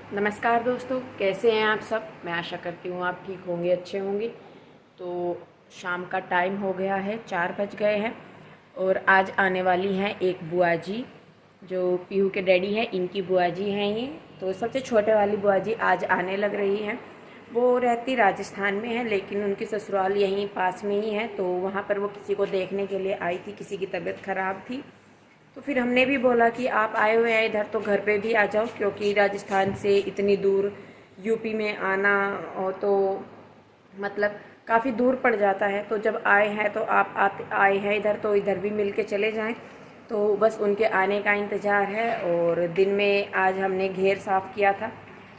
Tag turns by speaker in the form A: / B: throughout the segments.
A: नमस्कार दोस्तों, कैसे हैं आप सब। मैं आशा करती हूँ आप ठीक होंगे, अच्छे होंगे। तो शाम का टाइम हो गया है, 4 बज गए हैं और आज आने वाली हैं एक बुआ जी, जो पीहू के डैडी हैं, इनकी बुआ जी हैं ये। तो सबसे छोटे वाली बुआ जी आज आने लग रही हैं। वो रहती राजस्थान में है, लेकिन उनकी ससुराल यहीं पास में ही है। तो वहाँ पर वो किसी को देखने के लिए आई थी, किसी की तबीयत ख़राब थी। तो फिर हमने भी बोला कि आप आए हुए हैं इधर तो घर पे भी आ जाओ, क्योंकि राजस्थान से इतनी दूर यूपी में आना और तो मतलब काफ़ी दूर पड़ जाता है। तो जब आए हैं तो आप आए हैं इधर तो इधर भी मिल के चले जाएं। तो बस उनके आने का इंतज़ार है। और दिन में आज हमने घेर साफ़ किया था।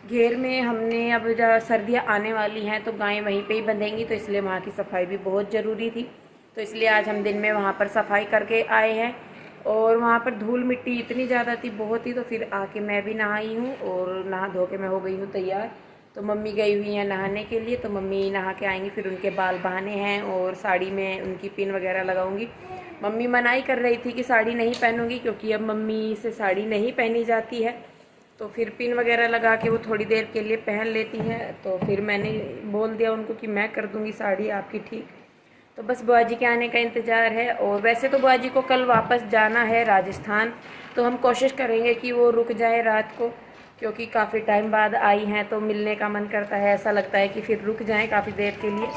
A: घेर में हमने अब जब सर्दियाँ आने वाली हैं तो गायें वहीं पे ही बंधेंगी, तो इसलिए वहाँ की सफाई भी बहुत ज़रूरी थी। तो इसलिए आज हम दिन में वहाँ पर सफाई करके आए हैं। और वहाँ पर धूल मिट्टी इतनी ज़्यादा थी, बहुत ही। तो फिर आके मैं भी नहाई हूँ और नहा धो के मैं हो गई हूँ तैयार। तो मम्मी गई हुई हैं नहाने के लिए, तो मम्मी नहा के आएंगी, फिर उनके बाल बहाने हैं और साड़ी में उनकी पिन वगैरह लगाऊंगी। मम्मी मनाही कर रही थी कि साड़ी नहीं पहनूंगी, क्योंकि अब मम्मी से साड़ी नहीं पहनी जाती है। तो फिर पिन वगैरह लगा के वो थोड़ी देर के लिए पहन लेती हैं। तो फिर मैंने बोल दिया उनको कि मैं कर दूँगी साड़ी आपकी ठीक। तो बस बुआ जी के आने का इंतज़ार है। और वैसे तो बुआ जी को कल वापस जाना है राजस्थान, तो हम कोशिश करेंगे कि वो रुक जाए रात को, क्योंकि काफ़ी टाइम बाद आई हैं तो मिलने का मन करता है। ऐसा लगता है कि फिर रुक जाएं काफ़ी देर के लिए।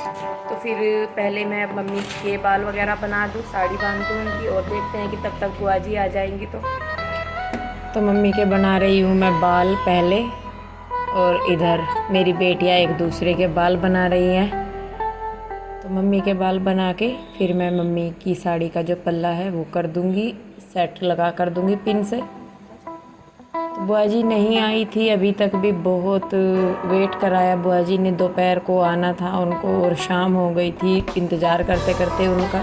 A: तो फिर पहले मैं मम्मी के बाल वगैरह बना दूँ, साड़ी बांध दूँ उनकी, और देखते हैं कि तब तक बुआ जी आ जाएंगी। तो मम्मी के बना रही हूँ मैं बाल पहले, और इधर मेरी बेटियाँ एक दूसरे के बाल बना रही हैं। तो मम्मी के बाल बना के फिर मैं मम्मी की साड़ी का जो पल्ला है वो कर दूंगी, सेट लगा कर दूंगी पिन से। तो बुआ जी नहीं आई थी अभी तक भी, बहुत वेट कराया बुआ जी ने। दोपहर को आना था उनको और शाम हो गई थी इंतज़ार करते करते उनका।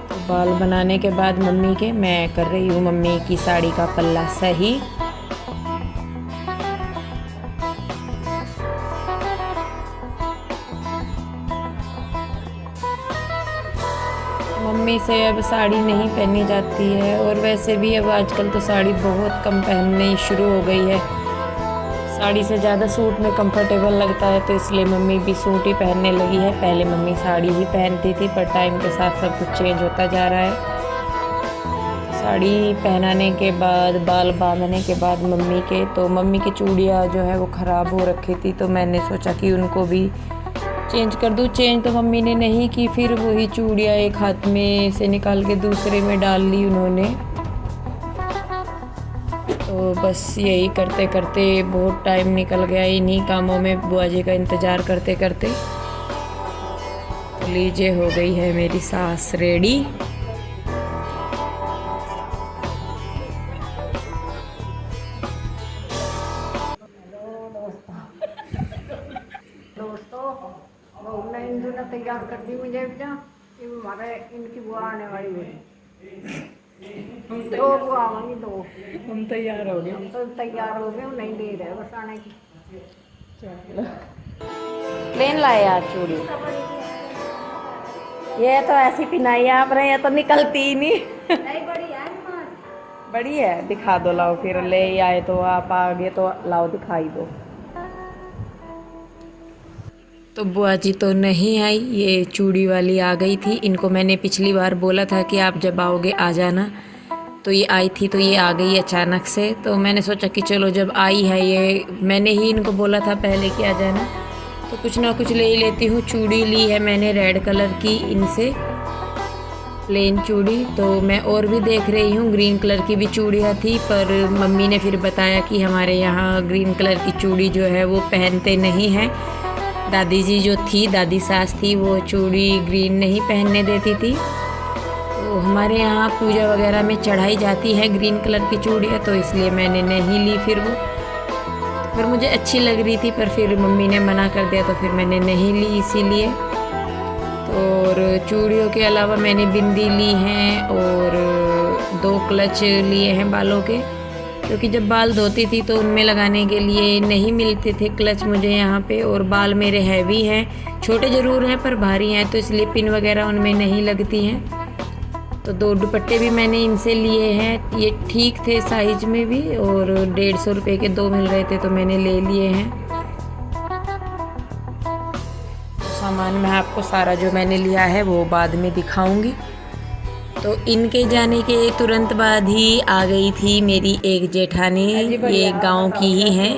A: तो बाल बनाने के बाद मम्मी के मैं कर रही हूँ मम्मी की साड़ी का पल्ला सही। मम्मी से अब साड़ी नहीं पहनी जाती है, और वैसे भी अब आजकल तो साड़ी बहुत कम पहननी शुरू हो गई है। साड़ी से ज़्यादा सूट में कंफर्टेबल लगता है, तो इसलिए मम्मी भी सूट ही पहनने लगी है। पहले मम्मी साड़ी ही पहनती थी, पर टाइम के साथ सब कुछ चेंज होता जा रहा है। साड़ी पहनाने के बाद, बाल बांधने के बाद मम्मी के, तो मम्मी की चूड़ियाँ जो है वो ख़राब हो रखी थी, तो मैंने सोचा कि उनको भी चेंज कर दूँ। चेंज तो मम्मी ने नहीं की, फिर वही चूड़ियाँ एक हाथ में से निकाल के दूसरे में डाल ली उन्होंने। तो बस यही करते करते बहुत टाइम निकल गया इन्हीं कामों में, बुआ जी का इंतज़ार करते करते। तो लीजिए हो गई है मेरी सास रेडी।
B: दोस्तों, बहू ने इंदु ने तैयार कर दी मुझे बेटा कि हमारे इनकी बुआ आने वाली है। दो बुआ आएंगी, दो।
A: हम तैयार हो गए।
B: हम तो तैयार हो गए, नहीं दे रहे बस आने की।
A: प्लेन लाए आज चूड़ी, ये तो ऐसी पिनाई आप रहे, ये तो निकलती ही नहीं।
B: नहीं बड़ी है
A: बड़ी है, दिखा दो, लाओ फिर ले आए तो आप आगे तो लाओ दिखाई दो। तो बुआ जी तो नहीं आई, ये चूड़ी वाली आ गई थी। इनको मैंने पिछली बार बोला था कि आप जब आओगे आ जाना, तो ये आई थी, तो ये आ गई अचानक से। तो मैंने सोचा कि चलो जब आई है ये, मैंने ही इनको बोला था पहले कि आ जाना, तो कुछ ना कुछ ले ही लेती हूँ। चूड़ी ली है मैंने रेड कलर की इनसे, प्लेन चूड़ी। तो मैं और भी देख रही हूँ, ग्रीन कलर की भी चूड़ियाँ थी, पर मम्मी ने फिर बताया कि हमारे यहाँ ग्रीन कलर की चूड़ी जो है वो पहनते नहीं हैं। दादी जी जो थी, दादी सास थी, वो चूड़ी ग्रीन नहीं पहनने देती थी। तो हमारे यहाँ पूजा वगैरह में चढ़ाई जाती है ग्रीन कलर की चूड़ियाँ, तो इसलिए मैंने नहीं ली। फिर मुझे अच्छी लग रही थी, पर फिर मम्मी ने मना कर दिया, तो फिर मैंने नहीं ली इसीलिए। और चूड़ियों के अलावा मैंने बिंदी ली हैं और 2 क्लच लिए हैं बालों के, क्योंकि जब बाल धोती थी तो उनमें लगाने के लिए नहीं मिलते थे क्लच मुझे यहाँ पे। और बाल मेरे हैवी हैं, छोटे ज़रूर हैं पर भारी हैं, तो इसलिए पिन वगैरह उनमें नहीं लगती हैं। तो 2 दुपट्टे भी मैंने इनसे लिए हैं, ये ठीक थे साइज में भी और 150 रुपये के 2 मिल रहे थे तो मैंने ले लिए हैं। सामान मैं आपको सारा जो मैंने लिया है वो बाद में दिखाऊंगी। तो इनके जाने के तुरंत बाद ही आ गई थी मेरी एक जेठानी, ये गांव की ही हैं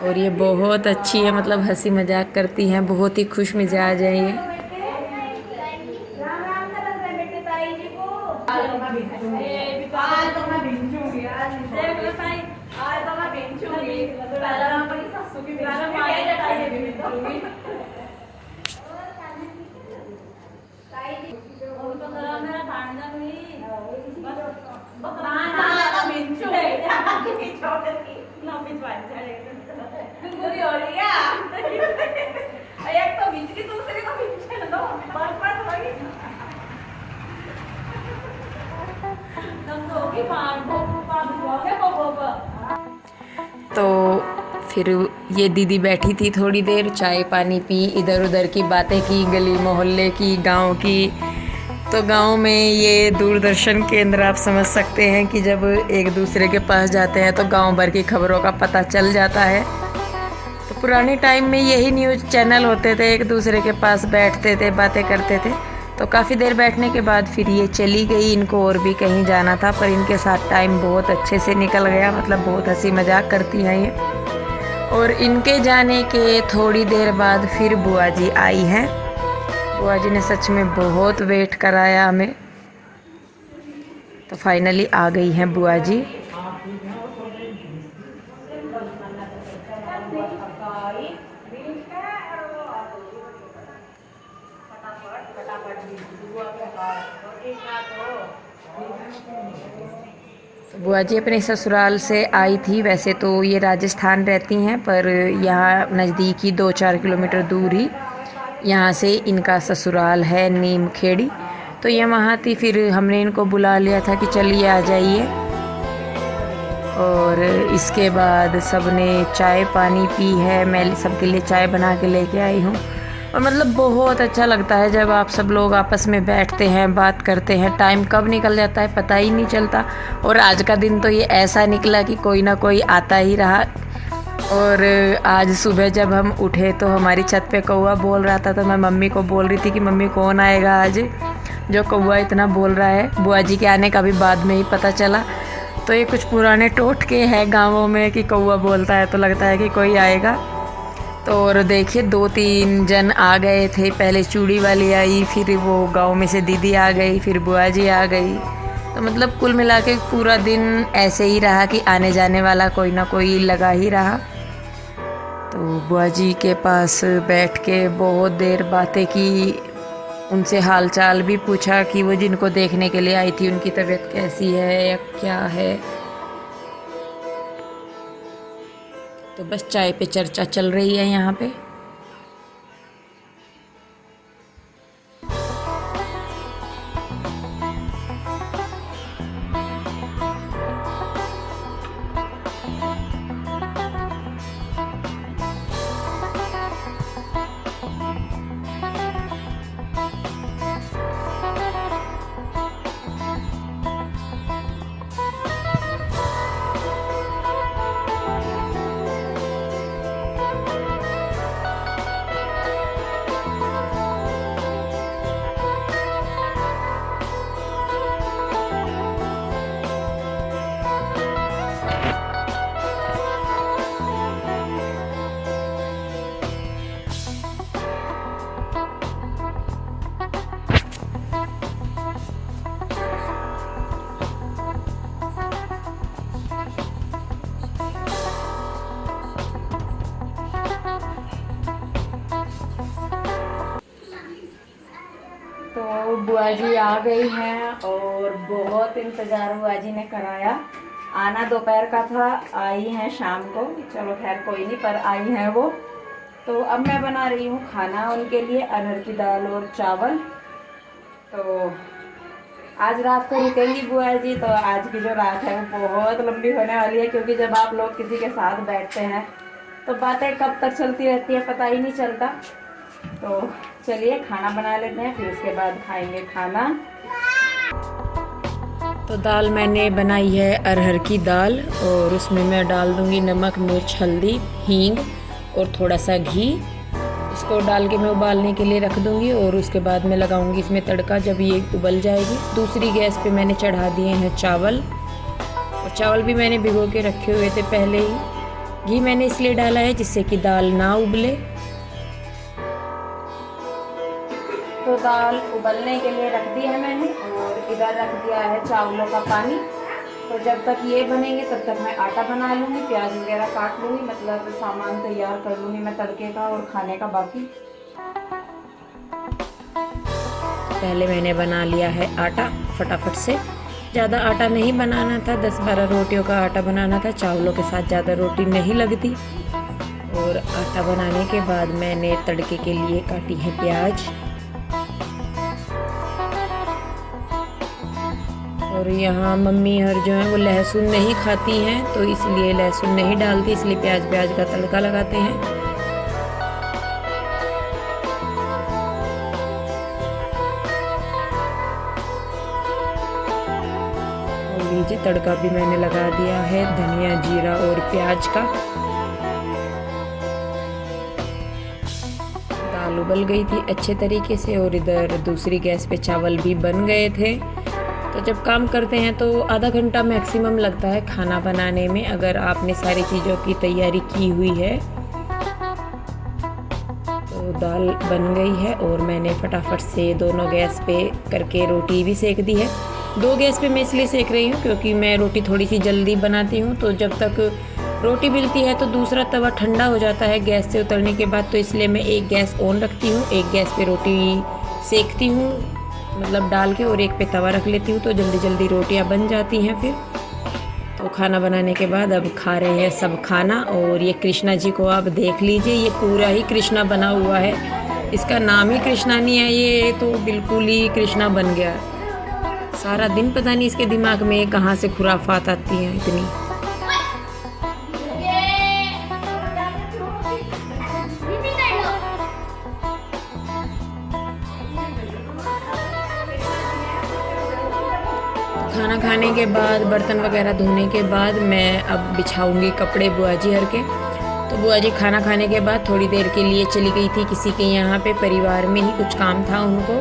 A: और ये बहुत अच्छी है, मतलब हंसी मजाक करती हैं, बहुत ही खुश मिजाज है ये। तो फिर ये दीदी बैठी थी थोड़ी देर, चाय पानी पी, इधर उधर की बातें की, गली मोहल्ले की, गांव की। तो गांव में ये दूरदर्शन केंद्र आप समझ सकते हैं कि जब एक दूसरे के पास जाते हैं तो गांव भर की खबरों का पता चल जाता है। तो पुराने टाइम में यही न्यूज़ चैनल होते थे, एक दूसरे के पास बैठते थे, बातें करते थे। तो काफ़ी देर बैठने के बाद फिर ये चली गई, इनको और भी कहीं जाना था, पर इनके साथ टाइम बहुत अच्छे से निकल गया, मतलब बहुत हंसी मजाक करती हैं ये। और इनके जाने के थोड़ी देर बाद फिर बुआ जी आई हैं। बुआ जी ने सच में बहुत वेट कराया हमें, तो फाइनली आ गई हैं बुआ जी। तो बुआ जी अपने ससुराल से आई थी, वैसे तो ये राजस्थान रहती हैं पर यहाँ नज़दीक ही 2-4 किलोमीटर दूर ही यहाँ से इनका ससुराल है, नीम खेड़ी। तो ये वहाँ थी, फिर हमने इनको बुला लिया था कि चलिए आ जाइए। और इसके बाद सबने चाय पानी पी है, मैं सबके लिए चाय बना के लेके आई हूँ। और मतलब बहुत अच्छा लगता है जब आप सब लोग आपस में बैठते हैं, बात करते हैं, टाइम कब निकल जाता है पता ही नहीं चलता। और आज का दिन तो ये ऐसा निकला कि कोई ना कोई आता ही रहा। और आज सुबह जब हम उठे तो हमारी छत पे कौवा बोल रहा था, तो मैं मम्मी को बोल रही थी कि मम्मी कौन आएगा आज, जो कौवा इतना बोल रहा है। बुआ जी के आने का भी बाद में ही पता चला। तो ये कुछ पुराने टोटके हैं गाँवों में कि कौवा बोलता है तो लगता है कि कोई आएगा। तो और देखिए 2-3 जन आ गए थे, पहले चूड़ी वाली आई, फिर वो गाँव में से दीदी आ गई, फिर बुआ जी आ गई। तो मतलब कुल मिला के पूरा दिन ऐसे ही रहा कि आने जाने वाला कोई ना कोई लगा ही रहा। तो बुआ जी के पास बैठ के बहुत देर बातें की, उनसे हाल चाल भी पूछा कि वो जिनको देखने के लिए आई थी उनकी तबीयत कैसी है या क्या है। तो बस चाय पे चर्चा चल रही है यहाँ पे। तो बुआ जी आ गई हैं और बहुत इंतज़ार बुआ जी ने कराया। आना दोपहर का था, आई हैं शाम को, चलो खैर कोई नहीं, पर आई हैं वो। तो अब मैं बना रही हूँ खाना उनके लिए, अरहर की दाल और चावल। तो आज रात को रुकेंगी बुआ जी, तो आज की जो रात है वो बहुत लंबी होने वाली है, क्योंकि जब आप लोग किसी के साथ बैठते हैं तो बातें कब तक चलती रहती है पता ही नहीं चलता। तो चलिए खाना बना लेते हैं, फिर उसके बाद खाएंगे खाना। तो दाल मैंने बनाई है अरहर की दाल, और उसमें मैं डाल दूँगी नमक, मिर्च, हल्दी, हींग और थोड़ा सा घी। इसको डाल के मैं उबालने के लिए रख दूँगी, और उसके बाद मैं लगाऊँगी इसमें तड़का जब ये उबल जाएगी। दूसरी गैस पे मैंने चढ़ा दिए हैं चावल, और चावल भी मैंने भिगो के रखे हुए थे पहले ही। घी मैंने इसलिए डाला है जिससे कि दाल ना उबले। तो दाल उबलने के लिए रख दी है मैंने, और इधर रख दिया है चावलों का पानी। तो जब तक ये बनेंगे तब तक मैं आटा बना लूँगी, प्याज वगैरह काट लूँगी, मतलब सामान तैयार कर लूँगी मैं तड़के का और खाने का बाकी। पहले मैंने बना लिया है आटा फटाफट से। ज़्यादा आटा नहीं बनाना था, 10-12 रोटियों का आटा बनाना था, चावलों के साथ ज़्यादा रोटी नहीं लगती। और आटा बनाने के बाद मैंने तड़के के लिए काटी है प्याज, और यहाँ मम्मी हर जो है वो लहसुन नहीं खाती हैं, तो इसलिए लहसुन नहीं डालती, इसलिए प्याज का तड़का लगाते हैं। और लीजिए तड़का भी मैंने लगा दिया है धनिया, जीरा और प्याज का। दाल उबल गई थी अच्छे तरीके से, और इधर दूसरी गैस पे चावल भी बन गए थे। तो जब काम करते हैं तो आधा घंटा मैक्सिमम लगता है खाना बनाने में, अगर आपने सारी चीज़ों की तैयारी की हुई है। तो दाल बन गई है, और मैंने फटाफट से दोनों गैस पे करके रोटी भी सेक दी है। 2 गैस पे मैं इसलिए सेक रही हूँ क्योंकि मैं रोटी थोड़ी सी जल्दी बनाती हूँ, तो जब तक रोटी मिलती है तो दूसरा तवा ठंडा हो जाता है गैस से उतरने के बाद, तो इसलिए मैं एक गैस ऑन रखती हूँ, एक गैस पे रोटी सेकती हूँ, मतलब डाल के, और एक पे तवा रख लेती हूँ, तो जल्दी जल्दी रोटियाँ बन जाती हैं फिर। तो खाना बनाने के बाद अब खा रहे हैं सब खाना। और ये कृष्णा जी को आप देख लीजिए, ये पूरा ही कृष्णा बना हुआ है, इसका नाम ही कृष्णा नहीं है, ये तो बिल्कुल ही कृष्णा बन गया। सारा दिन पता नहीं इसके दिमाग में कहाँ से खुराफात आती हैं इतनी। खाना खाने के बाद, बर्तन वगैरह धोने के बाद मैं अब बिछाऊंगी कपड़े बुआ जी हर के। तो बुआ जी खाना खाने के बाद थोड़ी देर के लिए चली गई थी किसी के यहाँ पे, परिवार में ही कुछ काम था उनको।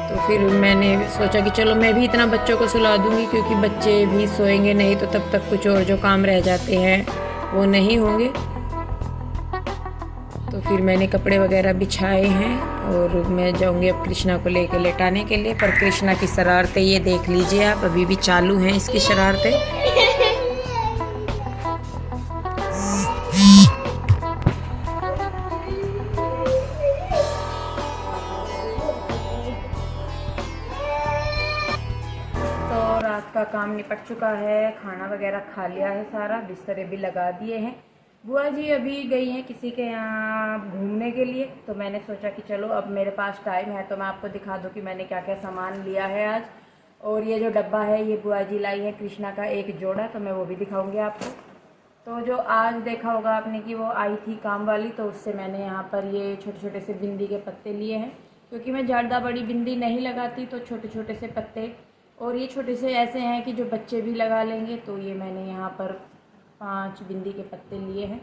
A: तो फिर मैंने सोचा कि चलो मैं भी इतना बच्चों को सुला दूँगी, क्योंकि बच्चे भी सोएंगे नहीं तो तब तक कुछ और जो काम रह जाते हैं वो नहीं होंगे। तो फिर मैंने कपड़े वगैरह बिछाए हैं, और मैं जाऊंगी अब कृष्णा को लेके लेटाने के लिए। पर कृष्णा की शरारतें ये देख लीजिए आप, अभी भी चालू हैं इसकी शरारतें। तो रात का काम निपट चुका है, खाना वगैरह खा लिया है सारा, बिस्तरे भी लगा दिए हैं। बुआ जी अभी गई हैं किसी के यहाँ घूमने के लिए, तो मैंने सोचा कि चलो अब मेरे पास टाइम है तो मैं आपको दिखा दूँ कि मैंने क्या क्या सामान लिया है आज। और ये जो डब्बा है ये बुआ जी लाई है कृष्णा का एक जोड़ा, तो मैं वो भी दिखाऊंगी आपको। तो जो आज देखा होगा आपने कि वो आई थी काम वाली, तो उससे मैंने यहाँ पर ये छोटे छोटे से बिंदी के पत्ते लिए हैं, क्योंकि मैं ज़्यादा बड़ी बिंदी नहीं लगाती, तो छोटे छोटे से पत्ते, और ये छोटे से ऐसे हैं कि जो बच्चे भी लगा लेंगे। तो ये मैंने यहाँ पर 5 बिंदी के पत्ते लिए हैं।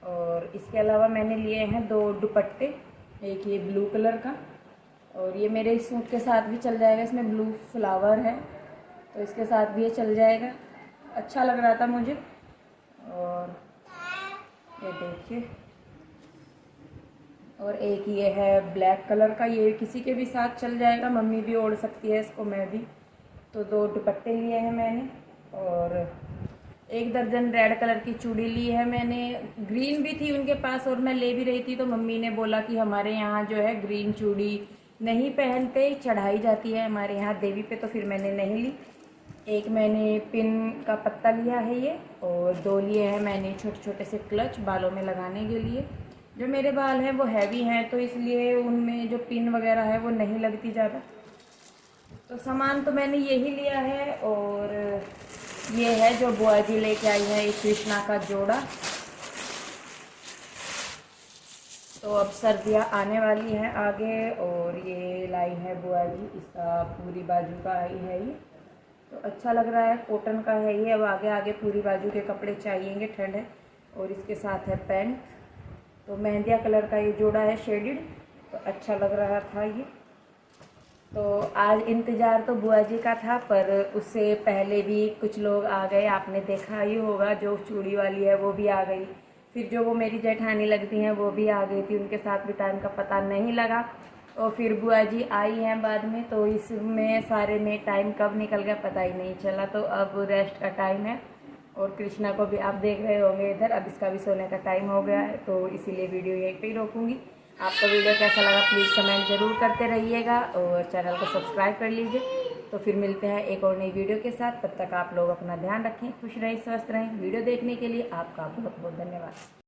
A: और इसके अलावा मैंने लिए हैं 2 दुपट्टे, एक ये ब्लू कलर का, और ये मेरे इस सूट के साथ भी चल जाएगा, इसमें ब्लू फ्लावर है तो इसके साथ भी ये चल जाएगा, अच्छा लग रहा था मुझे। और ये देखिए, और एक ये है ब्लैक कलर का, ये किसी के भी साथ चल जाएगा, मम्मी भी ओढ़ सकती है इसको, मैं भी। तो 2 दुपट्टे लिए हैं मैंने, और 1 दर्जन रेड कलर की चूड़ी ली है मैंने। ग्रीन भी थी उनके पास और मैं ले भी रही थी, तो मम्मी ने बोला कि हमारे यहाँ जो है ग्रीन चूड़ी नहीं पहनते, चढ़ाई जाती है हमारे यहाँ देवी पे, तो फिर मैंने नहीं ली। एक मैंने पिन का पत्ता लिया है ये, और 2 लिए हैं मैंने छोटे छोटे से क्लच बालों में लगाने के लिए। जो मेरे बाल हैं वो हैवी हैं, तो इसलिए उनमें जो पिन वगैरह है वो नहीं लगती ज़्यादा। तो सामान तो मैंने यही लिया है। और ये है जो बुआ जी लेके आई है, कृष्णा का जोड़ा। तो अब सर्दियाँ आने वाली हैं आगे, और ये लाई है बुआ जी, इसका पूरी बाजू का ही है ये, तो अच्छा लग रहा है, कॉटन का है ये। अब आगे आगे पूरी बाजू के कपड़े चाहिएंगे, ठंड है। और इसके साथ है पैंट, तो मेहंदिया कलर का ये जोड़ा है शेडेड, तो अच्छा लग रहा था ये। तो आज इंतज़ार तो बुआ जी का था, पर उससे पहले भी कुछ लोग आ गए, आपने देखा ही होगा। जो चूड़ी वाली है वो भी आ गई, फिर जो वो मेरी जेठानी लगती हैं वो भी आ गई थी, उनके साथ भी टाइम का पता नहीं लगा। और फिर बुआ जी आई हैं बाद में, तो इसमें सारे में टाइम कब निकल गया पता ही नहीं चला। तो अब रेस्ट का टाइम है, और कृष्णा को भी आप देख रहे होंगे इधर, अब इसका भी सोने का टाइम हो गया है, तो इसीलिए वीडियो यहीं पे ही रोकूंगी। आपको वीडियो कैसा लगा प्लीज़ कमेंट ज़रूर करते रहिएगा, और चैनल को सब्सक्राइब कर लीजिए। तो फिर मिलते हैं एक और नई वीडियो के साथ, तब तक आप लोग अपना ध्यान रखें, खुश रहें, स्वस्थ रहें। वीडियो देखने के लिए आपका बहुत बहुत धन्यवाद।